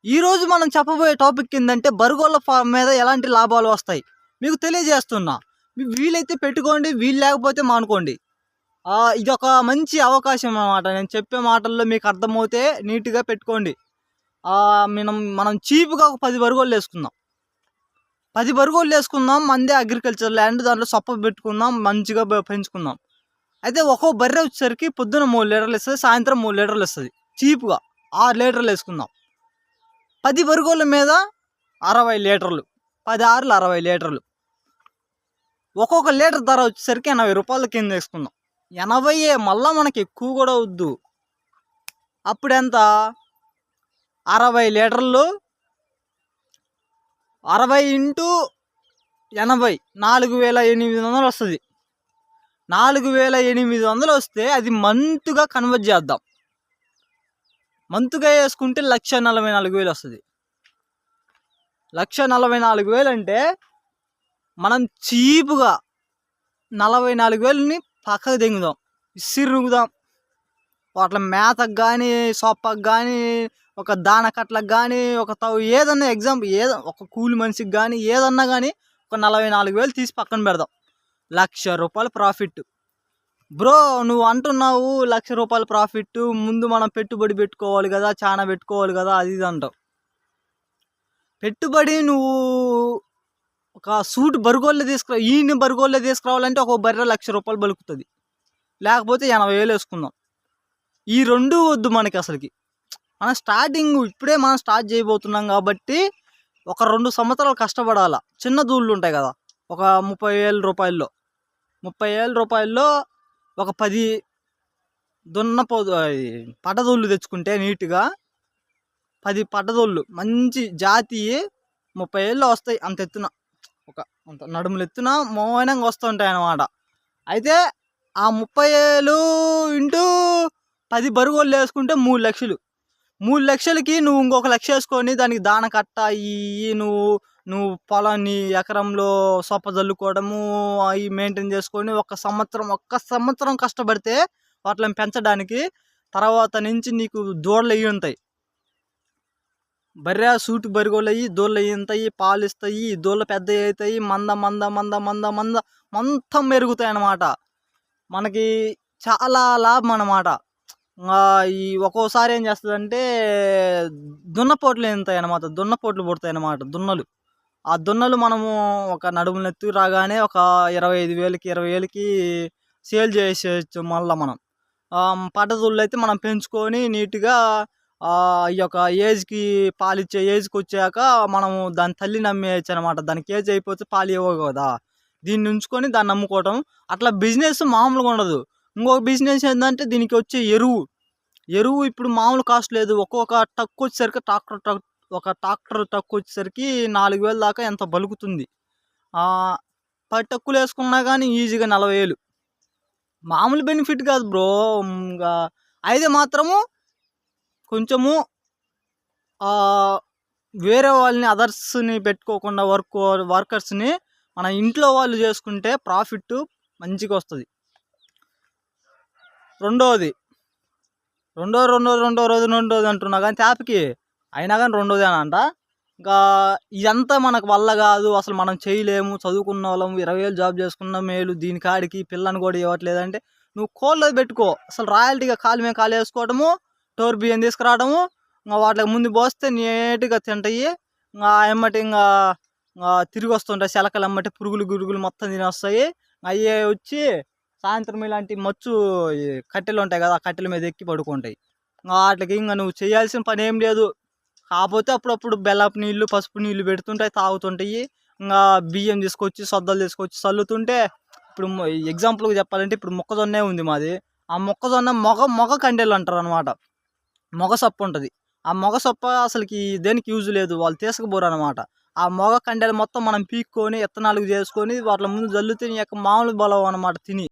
ఈరోజు మనం చెప్పబోయే టాపిక్ ఏంటంటే బర్గోళ్ళ ఫామ్ మీద ఎలాంటి లాభాలు వస్తాయి మీకు తెలియజేస్తున్నా. మీకు వీలైతే పెట్టుకోండి, వీలు లేకపోతే మానుకోండి. ఇది ఒక మంచి అవకాశం అన్నమాట. నేను చెప్పే మాటల్లో మీకు అర్థమవుతే నీట్గా పెట్టుకోండి. మనం చీప్గా ఒక 10 బర్గోళ్ళు వేసుకుందాం. 10 బర్గోళ్ళు వేసుకుందాం. మందే అగ్రికల్చర్ ల్యాండ్, దాంట్లో సొప్ప పెట్టుకుందాం, మంచిగా పెంచుకుందాం. అయితే ఒక్కో బర్రె వచ్చేసరికి పొద్దున 3 లీటర్లు ఇస్తుంది, సాయంత్రం 3 లీటర్లు ఇస్తుంది. చీప్గా 6 లీటర్లు వేసుకుందాం. 10 బర్గోళ్ళ మీద 60 లీటర్లు, 10 ఆరులు 60 లీటర్లు. ఒక్కొక్క లీటర్ ధర వచ్చేసరికి 80 రూపాయల కింద వేసుకుందాం. 80 మళ్ళీ మనకి ఎక్కువ కూడా వద్దు. అప్పుడు ఎంత? 60 లీటర్లు 60 ఇంటూ 80 4800 వస్తుంది. 4800 వస్తే అది మంత్గా కన్వర్ట్ చేద్దాం. మంత్గా వేసుకుంటే 1,44,000 వస్తుంది. 1,44,000 అంటే మనం చీప్గా 44,000ని పక్కకు దింగుదాం, ఇసిరుగుదాం. వాటి మేతకు కానీ, సొప్పకు కానీ, ఒక దాన కట్టలకు కానీ, ఒక ఏదన్నా ఎగ్జాంపుల్ ఒక కూలి మనిషికి కానీ ఏదన్నా కానీ ఒక 44,000 తీసి పక్కన పెడదాం. 1,00,000 రూపాయలు ప్రాఫిట్. బ్రో నువ్వు అంటున్నావు 1,00,000 రూపాయల ప్రాఫిట్, ముందు మనం పెట్టుబడి పెట్టుకోవాలి కదా, చాలా పెట్టుకోవాలి కదా, అది ఇది అంటావు. పెట్టుబడి నువ్వు ఒక సూట్ బర్గోళ్ళే బర్గోళ్ళే తీసుకురావాలంటే ఒక బర్రె 1,00,000 రూపాయలు బలుకుతుంది. లేకపోతే 80,000 వేసుకుందాం. ఈ రెండు వద్దు మనకి అసలుకి. మనం ఇప్పుడే మనం స్టార్ట్ చేయబోతున్నాం కాబట్టి ఒక 2 సంవత్సరాలు కష్టపడాలా. చిన్న దూళ్ళు ఉంటాయి కదా, ఒక 30,000 రూపాయల్లో, 30,000 రూపాయల్లో ఒక 10 పడ్డదోళ్ళు తెచ్చుకుంటే నీట్గా 10 పడ్డదోళ్ళు మంచి జాతి 30,000 వస్తాయి. అంత ఎత్తున, అంత నడుములు ఎత్తున మౌనంగా వస్తూ ఉంటాయి అన్నమాట. అయితే ఆ 30,000 ఇంటూ 10 బరుగోళ్ళు వేసుకుంటే 3 లక్షలు. 3 లక్షలకి నువ్వు ఇంకొక 1,00,000 వేసుకొని దానికి దాన కట్ట నువ్వు పొలాన్ని ఎకరంలో సొప్ప జల్లుకోవడము అవి మెయింటైన్ చేసుకొని ఒక్క సంవత్సరం కష్టపడితే వాటిని పెంచడానికి తర్వాత నుంచి నీకు దూడలు అయ్యి ఉంటాయి. బర్రె సూటు బరిగోళ్ళు అయ్యి దూడలు అయ్యి ఉంటాయి, పాలు ఇస్తాయి, దూడలు పెద్దవి అవుతాయి, మొత్తం మెరుగుతాయి అన్నమాట. మనకి చాలా లాభం అన్నమాట. ఒక్కోసారి ఏం చేస్తుందంటే దున్నపోట్లు ఉంటాయి అన్నమాట, దున్నపోట్లు పుడతాయి అన్నమాట. ఆ దున్నలు మనము ఒక నడుములు ఎత్తు రాగానే ఒక 25,000కి సేల్ చేసేయచ్చు. మళ్ళీ మనం పడ్డదుళ్ళు అయితే మనం పెంచుకొని నీట్గా ఈ యొక్క ఏజ్కి పాలిచ్చే ఏజ్కి వచ్చాక మనము దాని తల్లిని అమ్మేయచ్చు అనమాట. దానికి ఏజ్ అయిపోతే పాలు ఇవ్వవు కదా, దీన్ని ఉంచుకొని దాన్ని అమ్ముకోవటం. అట్లా బిజినెస్ మామూలుగా ఉండదు. ఇంకొక బిజినెస్ ఏంటంటే దీనికి వచ్చే ఎరువు ఇప్పుడు మామూలు కాస్ట్ లేదు. ఒక్కొక్క టక్ వచ్చేసరికి ట్రాక్టర్ టక్ వచ్చేసరికి 4,000 దాకా ఎంత బలుకుతుంది. 10 టక్కులు వేసుకున్నా కానీ ఈజీగా 40,000. మామూలు బెనిఫిట్ కాదు బ్రో. అయితే మాత్రము కొంచెము వేరే వాళ్ళని అదర్స్ని పెట్టుకోకుండా వర్కర్స్ని మన ఇంట్లో వాళ్ళు చేసుకుంటే ప్రాఫిట్ మంచిగా వస్తుంది. రెండోది అంటున్నా కానీ ట్యాప్కి అయినా కానీ రెండోది అని అంట. ఇంకా ఇదంతా మనకు వల్ల కాదు, అసలు మనం చేయలేము, చదువుకున్న వాళ్ళము 20,000 జాబ్ చేసుకున్న మేలు, దీని కాడికి పిల్లని కూడా ఇవ్వట్లేదంటే నువ్వు కోళ్ళది పెట్టుకో. అసలు రాయల్టీగా కాలు మీద కాలు వేసుకోవడము, టోర్ బియ్యం తీసుకురావడము, ఇంకా వాటికి ముందు పోస్తే నీట్గా తింటాయి. ఎమ్మటి తిరిగి వస్తుంటాయి శలకలు, ఎమ్మటి పురుగులు మొత్తం తినేస్తాయి. అయ్యే వచ్చి సాయంత్రం ఇలాంటి కట్టెలు ఉంటాయి కదా, ఆ కట్టెల మీద ఎక్కి పడుకుంటాయి. వాటికి ఇంకా నువ్వు చేయాల్సిన పని ఏం లేదు. కాకపోతే అప్పుడప్పుడు బెల్లపు నీళ్ళు, పసుపు నీళ్ళు పెడుతుంటాయి, తాగుతుంటాయి. ఇంకా బియ్యం తీసుకొచ్చి సొద్దలు తీసుకొచ్చి చల్లుతుంటే, ఇప్పుడు ఎగ్జాంపుల్గా చెప్పాలంటే ఇప్పుడు మొక్కజొన్నే ఉంది మాది. ఆ మొక్కజొన్న మొగ కండెలు అంటారు అనమాట. మొగ సొప్ప ఉంటుంది. ఆ మొగ సొప్ప అసలుకి దేనికి యూజ్ లేదు, వాళ్ళు తీసుకుపోరు అనమాట. ఆ మొగ కండెలు మొత్తం మనం పీక్కొని ఎత్తనాలుగు చేసుకొని వాటి ముందు జల్లుతే మామూలు బలం అనమాట తిని.